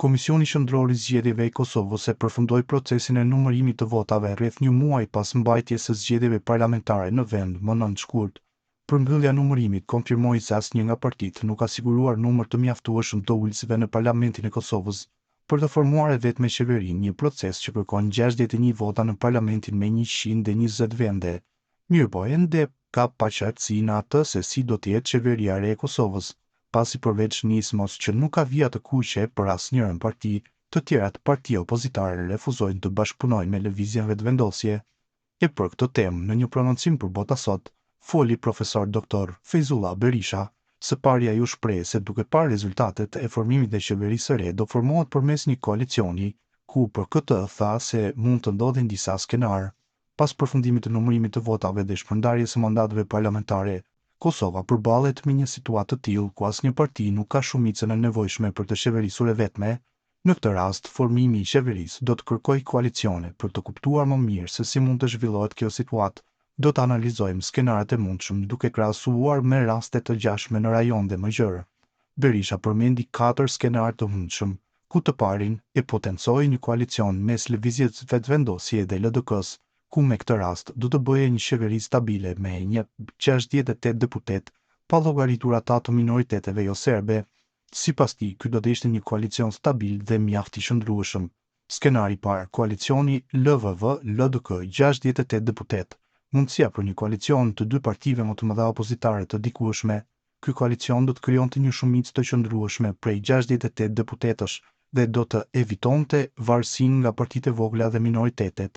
Komisioni Qendror i Zgjedhjeve i Kosovës e përfundoi procesin e numërimit të votave rreth një muaj pas mbajtjes së zgjedhjeve parlamentare në vend më 9 shkurt. Përmbyllja e numërimit konfirmoi se asnjë nga partitë nuk ka siguruar numër të mjaftueshëm të ulësve në Parlamentin e Kosovës për të formuar vetëm qeverinë, një proces që kërkon 61 vota në Parlamentin me 120 vende. Mirëpo ende ka paqartësi në atë se si do të jetë qeveria e re e Kosovës, pasi përveç nismos që nuk ka vija të kuqe për asnjërin parti, të tjerat partia opozitare refuzojnë të bashkëpunojnë me lëvizjen vetëvendosje. E për këtë temë, në një prononcim për Bota Sot, foli profesor doktor Feyzullah Berisha. Së pari ai u shpreh se duke parë rezultatet e formimit të qeverisë së re do formohet përmes një koalicioni, ku për këtë tha se mund të ndodhin disa skenar. Pas përfundimit të numërimit të votave dhe shpërndarjes së mandateve parlamentare, Kosova përballet me një situatë të tillë ku asnjë parti nuk ka shumicën e nevojshme për të qeverisur e vetme. Në këtë rast, formimi i qeverisë do të kërkojë koalicione. Për të kuptuar më mirë se si mund të zhvillohet kjo situatë, do të analizojmë skenaret e mundshëm duke krahasuar me raste të gjashme në rajonde më gjerë. Berisha përmendi 4 skenar të mundshëm, ku të parin e potencoi një koalicion mes lëvizjes vetëvendosje dhe LDK-s, ku me këtë rast do të bëje një qeveri stabile me 68 deputet, pa llogaritur ata të minoriteteve jo serbe. Sipas tij, ky do të ishte një koalicion stabil dhe mjaft i shndrueshëm. Skenari i parë, koalicioni LVV-LDK, 68 deputet. Mundësia për një koalicion të dy partive më të mëdha opozitare të dikueshme. Ky koalicion do të krijonte një shumicë të qëndrueshme prej 68 deputetësh dhe do të evitonte varësinë nga partitë e vogla dhe minoritetet.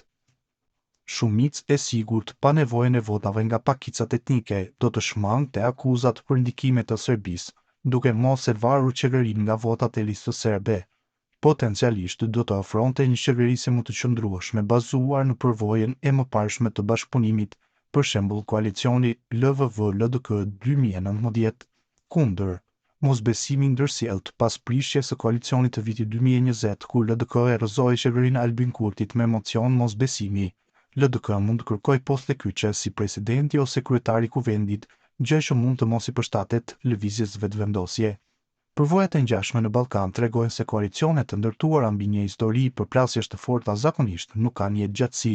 Shumicë e sigurt pa nevojën e votave nga pakicat etnike do të shmangte akuzat për ndikime të Serbisë, duke mos e varur qeverinë nga votat e listës serbe. Potencialisht do të ofronte një qeverisje më të qëndrueshme bazuar në përvojën e mëparshme të bashkëpunimit, për shembull koalicioni LVV-LDK 2019. Kundër, mosbesimi ndërsjellët pas prishjes së koalicionit të vitit 2020, ku LDK e rrëzoi qeverinë Albin Kurtit me mocion mosbesimi. LDK mund të kërkojë poste kyçe si presidenti ose kryetari i kuvendit, gjë që mund të mos i përshtatet lëvizjes vetëvendosje. Përvojat e ngjashme në Ballkan tregojnë se koalicionet të ndërtuara mbi një histori përplasjesh të forta zakonisht nuk kanë jetë gjatësi.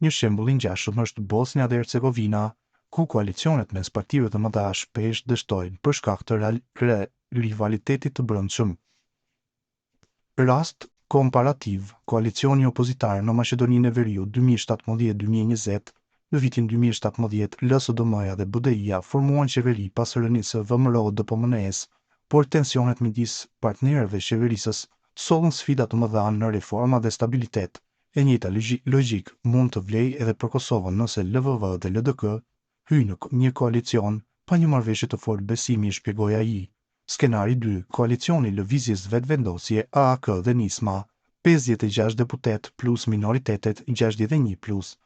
Një shembull i ngjashëm është Bosnia dhe Hercegovina, ku koalicionet mes partive të mëdha shpesh dështojnë për shkak të rivalitetit të brendshëm. Rast komparativ, koalicioni opozitar në Maqedoninë e Veriut 2017-2020, në vitin 2017 LSDM-ja dhe BDI-ja formuan qeveri pas rënies së VMRO-DPMNE-s, por tensionet midis partnerëve qeverisës sollën sfida të mëdha në reforma dhe stabilitet. E njëjta logjik mund të vlejë edhe për Kosovën nëse LVV dhe LDK hyjnë në një koalicion pa një marrëveshje të fortë besimi, shpjegoi ai. Skenari 2, koalicioni lëvizjes vetëvendosje AAK dhe Nisma, 56 deputet plus minoritetet 61+.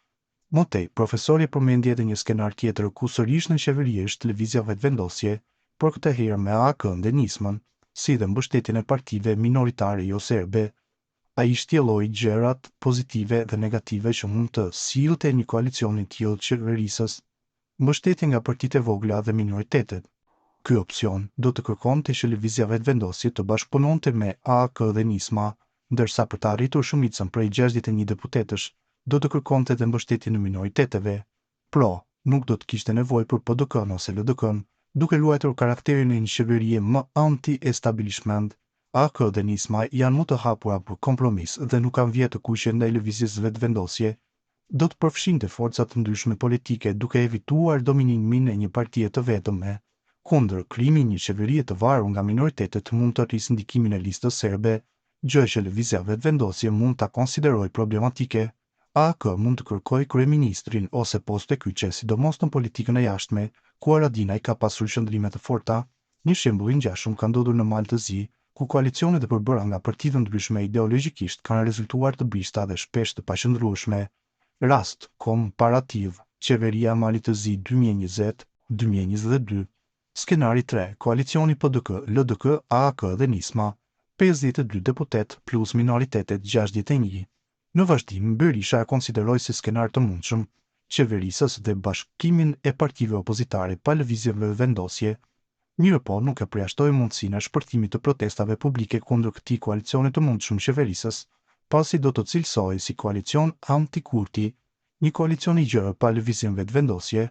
Motej, profesori përmendi edhe një skenar tjetër ku sërish në qeveri është lëvizja vetëvendosje, por këtë herë me AAK-n dhe Nismën, si dhe mbështetjen e partive minoritare jo serbe. Ai shtjelloi gjërat pozitive dhe negative që mund të sillte një koalicion i tillë qeverisës, mbështetje nga partitë e vogla dhe minoritetet. Ky opsion do të kërkonte që lëvizja vetëvendosje të bashkëpunonte me AAK dhe Nisma, ndërsa për të arritur shumicën prej 61 deputetësh, do të kërkonte edhe mbështetjen e minoriteteve. Nuk do të kishte nevojë për PDK-n ose LDK-n, duke luajtur karakterin e një qeverie më anti-establishment. AAK dhe Nisma janë më të hapura për kompromis dhe nuk kanë vije të kuqe ndaj lëvizjes vetëvendosje. Do të përfshinte forca të ndryshme politike duke evituar dominimin e një partie të vetme. Kundër, krijimi i një qeverie të varur nga minoritetet mund të rrisë ndikimin e listës serbe, gjë që lëvizja vetëvendosje mund ta konsiderojë problematike. AAK mund të kërkojë kryeministrin ose poste kyçe, sidomos në politikën e jashtme, ku Haradinaj ka pasur qëndrime të forta. Një shembull i ngjashëm ka ndodhur në Malë të Zi, ku koalicionet e përbëra nga parti të ndryshme ideologjikisht kanë rezultuar të bishta dhe shpesh të paqëndrueshme. Rast komparativ, qeveria e Malit të Zi 2020-2022. Skenari 3, koalicioni PDK, LDK, AAK dhe Nisma, 52 deputet plus minoritetet 61. Në vazhdim, Berisha e konsideroi si skenar të mundshëm qeverisës dhe bashkimin e partive opozitare pa lëvizje vetëvendosje. Mirë po nuk e përjashtoi mundësinë e shpërtimit të protestave publike kundër këtij koalicioni të mundshëm qeverisës, pasi do të cilësohej si koalicion anti-kurti, një koalicion i gjerë pa lëvizjen vetëvendosje.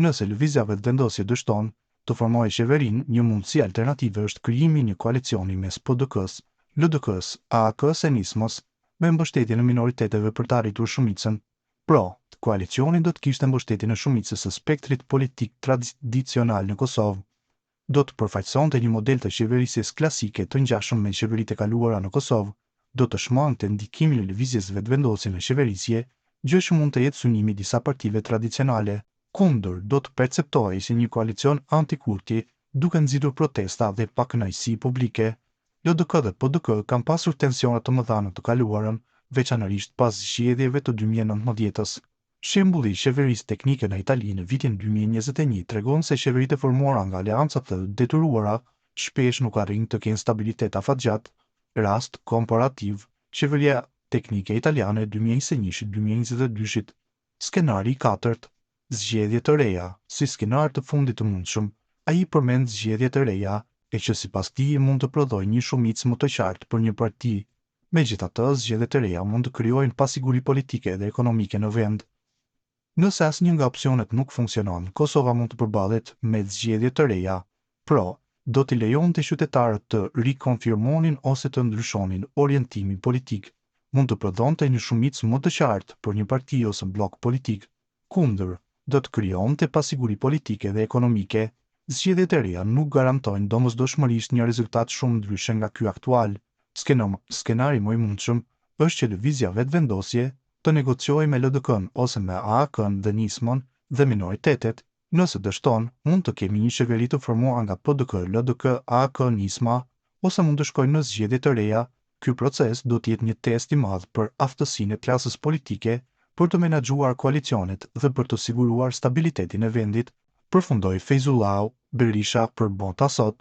Nëse lëvizja vetëvendosje dështon të formojë qeverinë, një mundësi alternative është krijimi i një koalicioni mes PDK-s, LDK-s, AAK-s e Nismos, me mbështetjen e minoriteteve për të arritur shumicën. Koalicioni do të kishte mbështetjen e shumicës së spektrit politik tradicional në Kosovë. Do të përfaqësonte një model të qeverisjes klasike të ngjashëm me qeveritë e kaluara në Kosovë, do të shmangte ndikimin e lëvizjes vetëvendosje në qeverisje, gjë që mund të jetë synimi i disa partive tradicionale. Kundër, do të perceptohej si një koalicion anti-kurti, duke nxitur protesta dhe pakënaqësi publike. LDK dhe PDK kanë pasur tensione të mëdha në të kaluarën, veçanërisht pas zgjedhjeve të 2019-s. Shembulli i qeverisë teknike në Itali në vitin 2021 tregon se qeveritë e formuara nga aleanca të detyruara shpesh nuk arrin të kenë stabilitet afatgjat. Rast komparativ, qeveria teknike italiane 2021-2022. Skenari i katërt, zgjedhje të reja, si skenar të fundit të mundshëm. Ai përmend zgjedhje të reja, e që sipas tij mund të prodhojnë një shumicë më të qartë për një parti. Megjithatë, zgjedhjet e reja mund të krijojnë pasiguri politike dhe ekonomike në vend. Nëse asnjë nga opsionet nuk funksionon, Kosova mund të përballet me zgjedhje të reja. Do t'i lejonte qytetarët të rikonfirmonin ose të ndryshonin orientimin politik. Mund të prodhonte një shumicë më të qartë për një parti ose blok politik. Kundër, do të krijonte pasiguri politike dhe ekonomike. Zgjedhjet e reja nuk garantojnë domosdoshmërisht një rezultat shumë ndryshe nga ky aktual. Skenari më i mundshëm është që lëvizja vetëvendosje të negociojë me LDK-n ose me AAK-n dhe Nismon dhe minoritetet. Nëse dështon, mund të kemi një qeveri të formuar nga PDK, LDK, AAK, Nisma, ose mund të shkojnë në zgjedhje të reja. Ky proces do të jetë një test i madh për aftësinë e klasës politike për të menaxhuar koalicionet dhe për të siguruar stabilitetin e vendit, përfundoi Feyzullahu Berisha për Bota Sot.